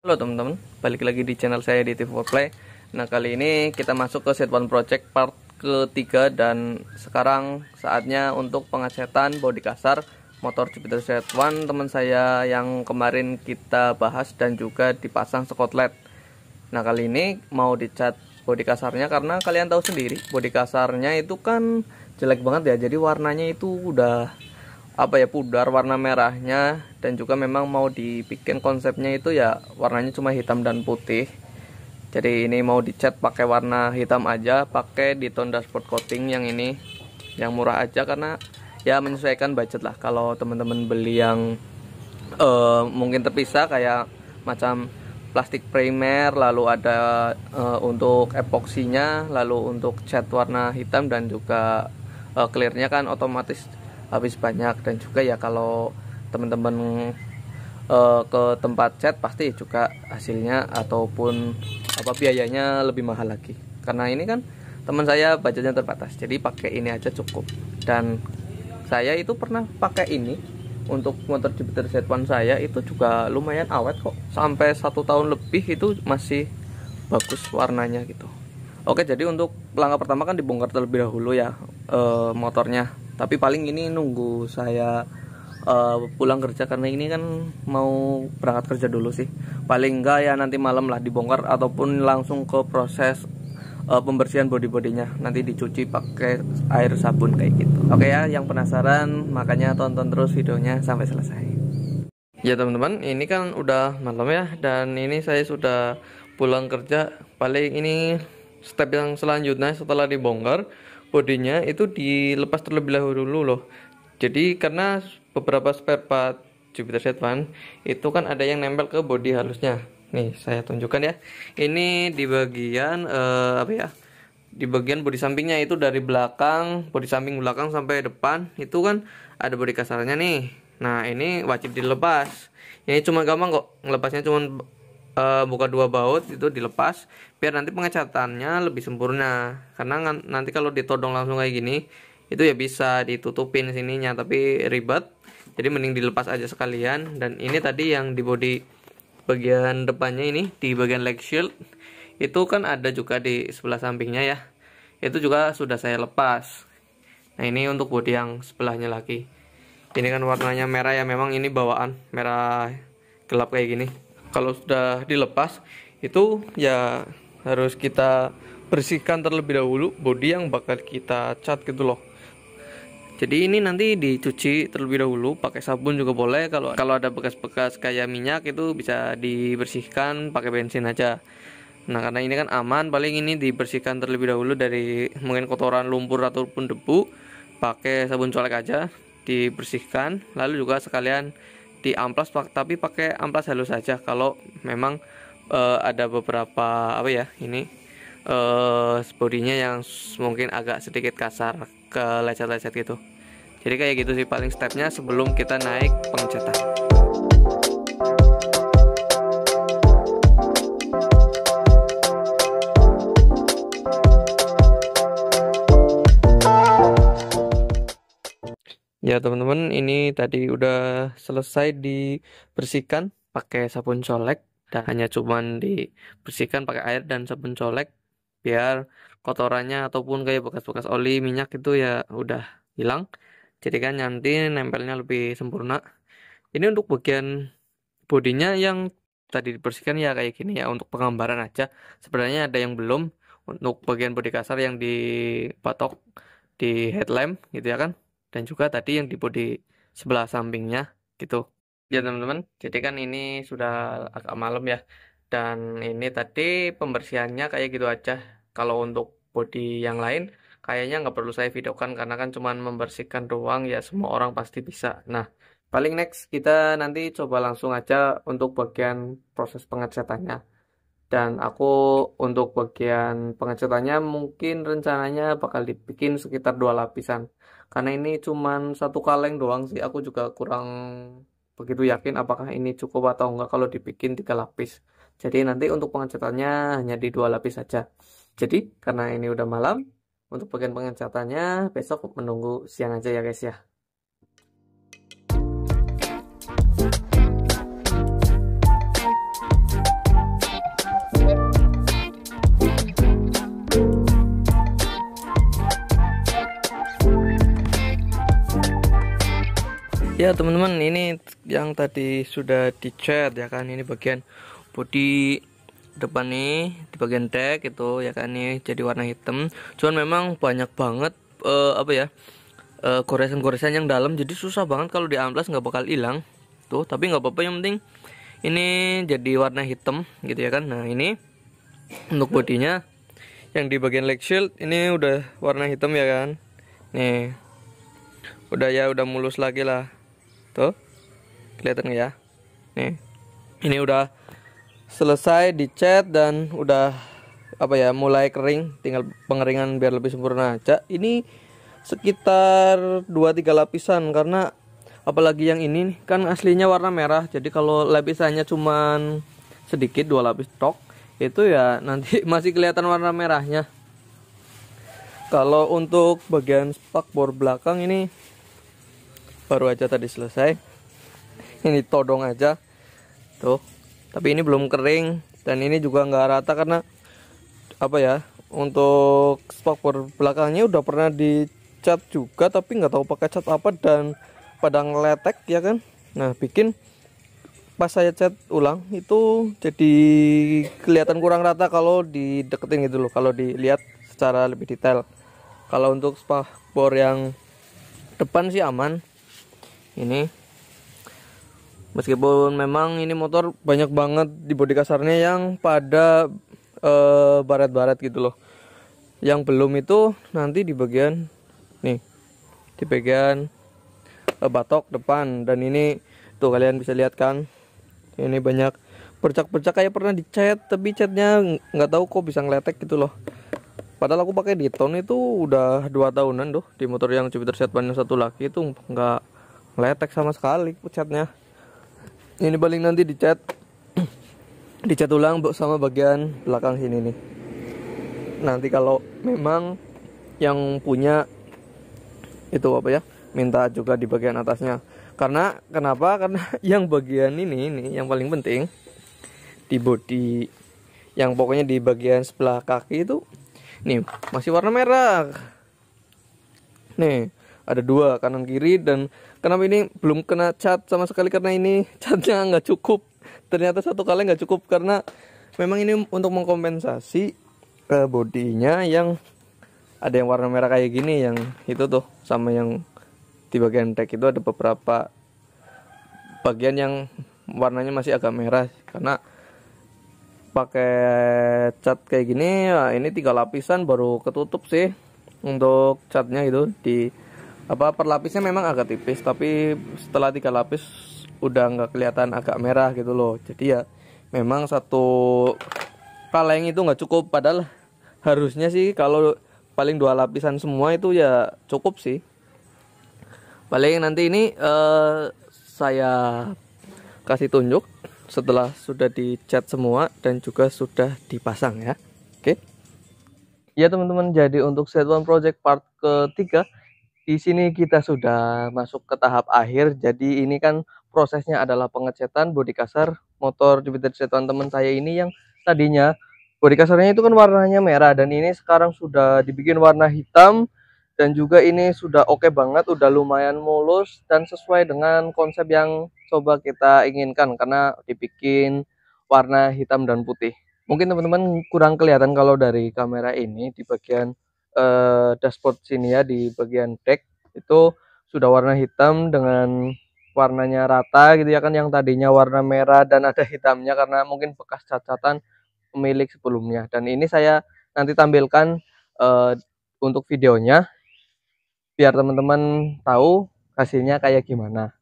Halo teman-teman, balik lagi di channel saya di TV4Play. Nah, kali ini kita masuk ke set one project part ketiga dan sekarang saatnya untuk pengecetan bodi kasar motor Jupiter Z1 teman saya yang kemarin kita bahas dan juga dipasang sekot LED. Nah, kali ini mau dicat bodi kasarnya karena kalian tahu sendiri bodi kasarnya itu kan jelek banget ya. Jadi warnanya itu udah pudar warna merahnya, dan juga memang mau dibikin konsepnya itu ya warnanya cuma hitam dan putih. Jadi ini mau dicat pakai warna hitam aja, pakai di tone dashboard coating yang ini, yang murah aja karena ya menyesuaikan budget lah. Kalau teman-teman beli yang mungkin terpisah kayak macam plastik primer, lalu ada untuk epoksinya, lalu untuk cat warna hitam dan juga clearnya kan otomatis habis banyak. Dan juga ya kalau teman-teman ke tempat cat pasti juga hasilnya ataupun biayanya lebih mahal lagi, karena ini kan teman saya budgetnya terbatas, jadi pakai ini aja cukup. Dan saya itu pernah pakai ini untuk motor Jupiter Z1 saya, itu juga lumayan awet kok, sampai 1 tahun lebih itu masih bagus warnanya gitu. Oke, jadi untuk langkah pertama kan dibongkar terlebih dahulu ya motornya. Tapi paling ini nunggu saya pulang kerja, karena ini kan mau berangkat kerja dulu sih. Paling enggak ya nanti malam lah dibongkar, ataupun langsung ke proses pembersihan bodi-bodinya. Nanti dicuci pakai air sabun kayak gitu. Oke ya, yang penasaran makanya tonton terus videonya sampai selesai. Ya teman-teman, ini kan udah malam ya, dan ini saya sudah pulang kerja. Paling ini step yang selanjutnya setelah dibongkar bodinya itu dilepas terlebih dahulu loh. Jadi karena beberapa spare part Jupiter Z1 itu kan ada yang nempel ke bodi halusnya. Nih saya tunjukkan ya. Ini di bagian di bagian bodi sampingnya, itu dari belakang, bodi samping belakang sampai depan itu kan ada bodi kasarnya nih. Nah ini wajib dilepas. Ini cuma gampang kok, ngelepasnya cuma buka 2 baut itu dilepas, biar nanti pengecatannya lebih sempurna. Karena nanti kalau ditodong langsung kayak gini itu ya bisa ditutupin sininya, tapi ribet. Jadi mending dilepas aja sekalian. Dan ini tadi yang di bodi bagian depannya ini, di bagian leg shield itu kan ada juga di sebelah sampingnya ya, itu juga sudah saya lepas. Nah ini untuk bodi yang sebelahnya lagi, ini kan warnanya merah ya, memang ini bawaan merah gelap kayak gini. Kalau sudah dilepas itu ya harus kita bersihkan terlebih dahulu bodi yang bakal kita cat gitu loh. Jadi ini nanti dicuci terlebih dahulu pakai sabun juga boleh. Kalau ada bekas-bekas kayak minyak itu bisa dibersihkan pakai bensin aja. Nah karena ini kan aman, paling ini dibersihkan terlebih dahulu dari mungkin kotoran, lumpur ataupun debu, pakai sabun colek aja dibersihkan. Lalu juga sekalian di amplas, tapi pakai amplas halus saja. Kalau memang ada beberapa bodinya yang mungkin agak sedikit kasar, ke lecet-lecet gitu. Jadi kayak gitu sih paling stepnya sebelum kita naik pengecatan. Ya teman-teman, ini tadi udah selesai dibersihkan pakai sabun colek, dan hanya cuman dibersihkan pakai air dan sabun colek biar kotorannya ataupun kayak bekas-bekas oli minyak itu ya udah hilang. Jadi kan nanti nempelnya lebih sempurna. Ini untuk bagian bodinya yang tadi dibersihkan ya kayak gini ya, untuk penggambaran aja. Sebenarnya ada yang belum, untuk bagian bodi kasar yang dipatok di headlamp gitu ya kan, dan juga tadi yang di bodi sebelah sampingnya gitu. Ya teman-teman, jadi kan ini sudah agak malam ya, dan ini tadi pembersihannya kayak gitu aja. Kalau untuk bodi yang lain kayaknya nggak perlu saya videokan, karena kan cuman membersihkan doang ya, semua orang pasti bisa. Nah paling next kita nanti coba langsung aja untuk bagian proses pengecatannya. Dan aku untuk bagian pengecatannya mungkin rencananya bakal dibikin sekitar 2 lapisan. Karena ini cuman 1 kaleng doang sih. Aku juga kurang begitu yakin apakah ini cukup atau enggak kalau dibikin 3 lapis. Jadi nanti untuk pengecatannya hanya di 2 lapis saja. Jadi karena ini udah malam, untuk bagian pengecatannya besok menunggu siang aja ya guys ya. Ya teman-teman, ini yang tadi sudah dicat ya kan, ini bagian bodi depan nih di bagian deck itu ya kan, nih jadi warna hitam. Cuman memang banyak banget apa ya, goresan-goresan yang dalam, jadi susah banget kalau di amplas nggak bakal hilang tuh. Tapi nggak apa-apa, yang penting ini jadi warna hitam gitu ya kan. Nah ini untuk bodinya yang di bagian leg shield ini udah warna hitam ya kan, nih udah ya, udah mulus lagi lah tuh, kelihatan ya. Nih ini udah selesai dicat dan udah apa ya, mulai kering, tinggal pengeringan biar lebih sempurna aja. Ini sekitar 2-3 lapisan, karena apalagi yang ini kan aslinya warna merah, jadi kalau lapisannya cuman sedikit 2 lapis tok itu ya nanti masih kelihatan warna merahnya. Kalau untuk bagian spakbor belakang ini baru aja tadi selesai, ini todong aja tuh, tapi ini belum kering dan ini juga nggak rata karena apa ya, untuk spakbor belakangnya udah pernah dicat juga tapi nggak tahu pakai cat apa dan pada ngeletek ya kan. Nah bikin pas saya cat ulang itu jadi kelihatan kurang rata kalau dideketin gitu loh, kalau dilihat secara lebih detail. Kalau untuk spakbor yang depan sih aman. Ini meskipun memang ini motor banyak banget di bodi kasarnya yang pada baret-baret gitu loh. Yang belum itu nanti di bagian nih, di bagian batok depan. Dan ini tuh kalian bisa lihat kan, ini banyak bercak-bercak kayak pernah dicat, tapi catnya nggak tahu kok bisa ngeletek gitu loh. Padahal aku pakai Diton itu udah 2 tahunan tuh di motor yang Jupiter Z1 yang satu lagi itu nggak ngeletek sama sekali catnya. Ini paling nanti dicat dicat ulang sama bagian belakang sini nih. Nanti kalau memang yang punya itu apa ya, minta juga di bagian atasnya. Karena kenapa? Karena yang bagian ini yang paling penting di bodi, yang pokoknya di bagian sebelah kaki itu nih masih warna merah. Nih ada 2 kanan kiri, dan kenapa ini belum kena cat sama sekali, karena ini catnya nggak cukup. Ternyata 1 kali nggak cukup, karena memang ini untuk mengkompensasi bodinya yang ada yang warna merah kayak gini, yang itu tuh, sama yang di bagian deck itu ada beberapa bagian yang warnanya masih agak merah. Karena pakai cat kayak gini ya, ini 3 lapisan baru ketutup sih untuk catnya gitu. Di apa, perlapisnya memang agak tipis, tapi setelah 3 lapis udah nggak kelihatan agak merah gitu loh. Jadi ya memang 1 kaleng itu nggak cukup, padahal harusnya sih kalau paling 2 lapisan semua itu ya cukup sih. Paling nanti ini saya kasih tunjuk setelah sudah dicat semua dan juga sudah dipasang ya. Oke. Ya teman-teman, jadi untuk Z1 Project part ketiga di sini kita sudah masuk ke tahap akhir. Jadi ini kan prosesnya adalah pengecatan bodi kasar motor Jupiter Z1 teman saya ini, yang tadinya bodi kasarnya itu kan warnanya merah dan ini sekarang sudah dibikin warna hitam. Dan juga ini sudah oke banget, udah lumayan mulus dan sesuai dengan konsep yang coba kita inginkan, karena dibikin warna hitam dan putih. Mungkin teman-teman kurang kelihatan kalau dari kamera ini di bagian dashboard sini ya, di bagian deck itu sudah warna hitam dengan warnanya rata gitu ya kan, yang tadinya warna merah dan ada hitamnya karena mungkin bekas cacatan pemilik sebelumnya. Dan ini saya nanti tampilkan untuk videonya biar teman-teman tahu hasilnya kayak gimana.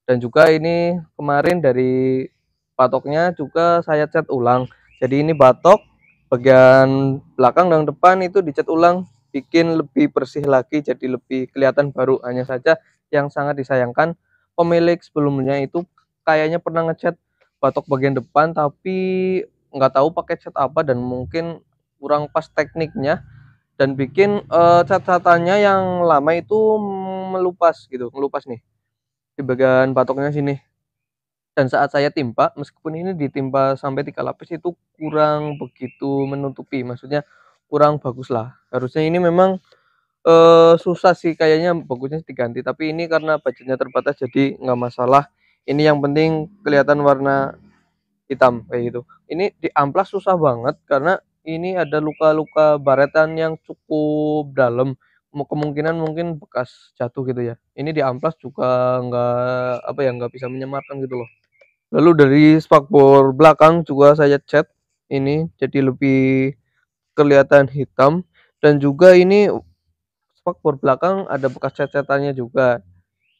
Dan juga ini kemarin dari batoknya juga saya cat ulang. Jadi ini batok bagian belakang dan depan itu dicat ulang, bikin lebih bersih lagi, jadi lebih kelihatan baru. Hanya saja yang sangat disayangkan, pemilik sebelumnya itu kayaknya pernah ngecat batok bagian depan tapi nggak tahu pakai cat apa dan mungkin kurang pas tekniknya, dan bikin cat-catannya yang lama itu melupas gitu, melupas nih di bagian batoknya sini. Dan saat saya timpa, meskipun ini ditimpa sampai 3 lapis itu kurang begitu menutupi, maksudnya kurang bagus lah. Harusnya ini memang susah sih kayaknya, bagusnya diganti, tapi ini karena budgetnya terbatas jadi nggak masalah. Ini yang penting kelihatan warna hitam kayak gitu. Ini di amplas susah banget karena ini ada luka-luka baretan yang cukup dalam. Kemungkinan mungkin bekas jatuh gitu ya. Ini di amplas juga nggak apa ya, nggak bisa menyamarkan gitu loh. Lalu dari spakbor belakang juga saya cat ini jadi lebih kelihatan hitam, dan juga ini spakbor belakang ada bekas cat-catannya juga,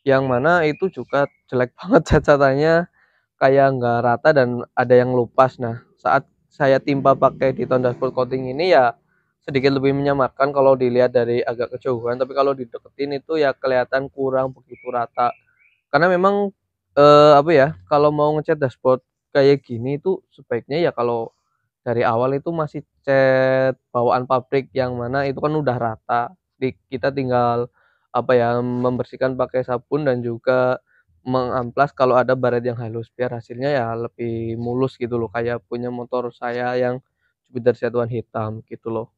yang mana itu juga jelek banget cat-catannya, kayak nggak rata dan ada yang lupas. Nah, saat saya timpa pakai di tone dashboard coating ini ya sedikit lebih menyamarkan kalau dilihat dari agak kejauhan, tapi kalau dideketin itu ya kelihatan kurang begitu rata. Karena memang apa ya, kalau mau ngecat dashboard kayak gini itu sebaiknya ya kalau dari awal itu masih cat bawaan pabrik yang mana itu kan udah rata. Kita tinggal apa ya, membersihkan pakai sabun dan juga mengamplas kalau ada baret yang halus biar hasilnya ya lebih mulus gitu loh, kayak punya motor saya yang Jupiter satuan hitam gitu loh.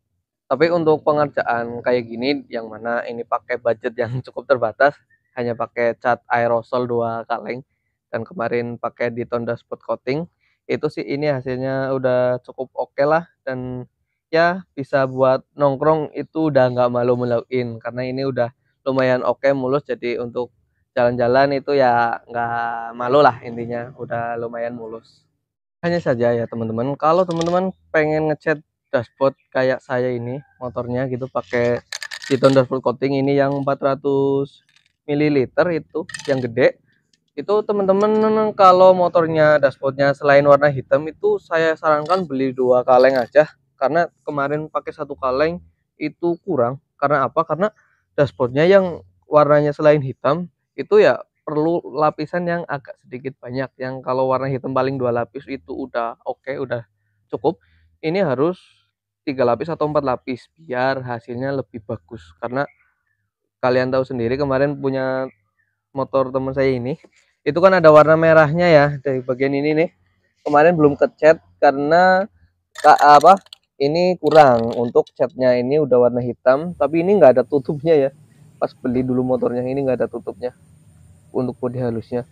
Tapi untuk pengerjaan kayak gini yang mana ini pakai budget yang cukup terbatas, hanya pakai cat aerosol 2 kaleng dan kemarin pakai di tone dashboard coating, itu sih ini hasilnya udah cukup oke lah, dan ya bisa buat nongkrong itu udah nggak malu-maluin karena ini udah lumayan oke mulus, jadi untuk jalan-jalan itu ya nggak malu lah, intinya udah lumayan mulus. Hanya saja ya teman-teman, kalau teman-teman pengen ngecat dashboard kayak saya ini, motornya gitu pakai Titan dashboard coating ini yang 400 mililiter itu, yang gede, itu teman-teman kalau motornya dashboardnya selain warna hitam itu saya sarankan beli 2 kaleng aja, karena kemarin pakai 1 kaleng itu kurang. Karena apa? Karena dashboardnya yang warnanya selain hitam itu ya perlu lapisan yang agak sedikit banyak, yang kalau warna hitam paling 2 lapis itu udah oke, udah cukup. Ini harus 3 lapis atau 4 lapis biar hasilnya lebih bagus, karena kalian tahu sendiri kemarin punya motor teman saya ini itu kan ada warna merahnya ya dari bagian ini nih, kemarin belum kecat karena apa, ini kurang untuk catnya, ini udah warna hitam tapi ini nggak ada tutupnya ya, pas beli dulu motornya ini nggak ada tutupnya untuk bodi halusnya,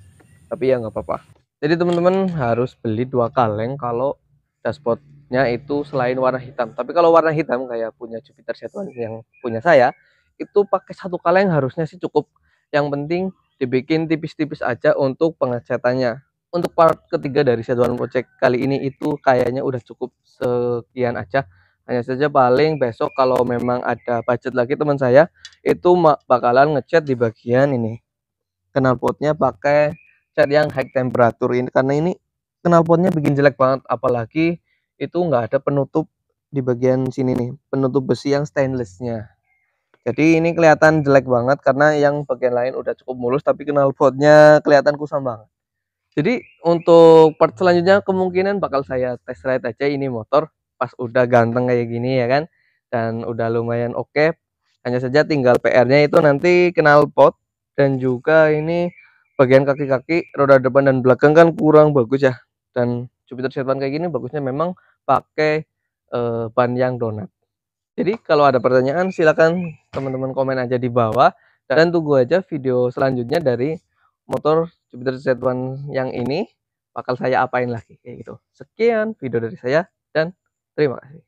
tapi ya nggak apa-apa. Jadi teman-teman harus beli 2 kaleng kalau dashboardnya itu selain warna hitam. Tapi kalau warna hitam kayak punya Jupiter Satuan yang punya saya, itu pakai 1 kaleng harusnya sih cukup. Yang penting dibikin tipis-tipis aja untuk pengecatannya. Untuk part ketiga dari Satuan Project kali ini itu kayaknya udah cukup sekian aja. Hanya saja paling besok kalau memang ada budget lagi teman saya itu bakalan ngecat di bagian ini knalpotnya pakai cat yang high temperature ini, karena ini knalpotnya bikin jelek banget, apalagi itu nggak ada penutup di bagian sini nih, penutup besi yang stainlessnya. Jadi ini kelihatan jelek banget karena yang bagian lain udah cukup mulus tapi knalpotnya kelihatan kusam banget. Jadi untuk part selanjutnya kemungkinan bakal saya test ride aja ini motor pas udah ganteng kayak gini ya kan, dan udah lumayan oke. Hanya saja tinggal PR-nya itu nanti knalpot dan juga ini bagian kaki-kaki roda depan dan belakang kan kurang bagus ya. Dan Jupiter Sherpan kayak gini bagusnya memang pakai ban yang donat. Jadi kalau ada pertanyaan silakan teman-teman komen aja di bawah, dan tunggu aja video selanjutnya dari motor Jupiter Z1 yang ini bakal saya apain lagi kayak gitu. Sekian video dari saya dan terima kasih.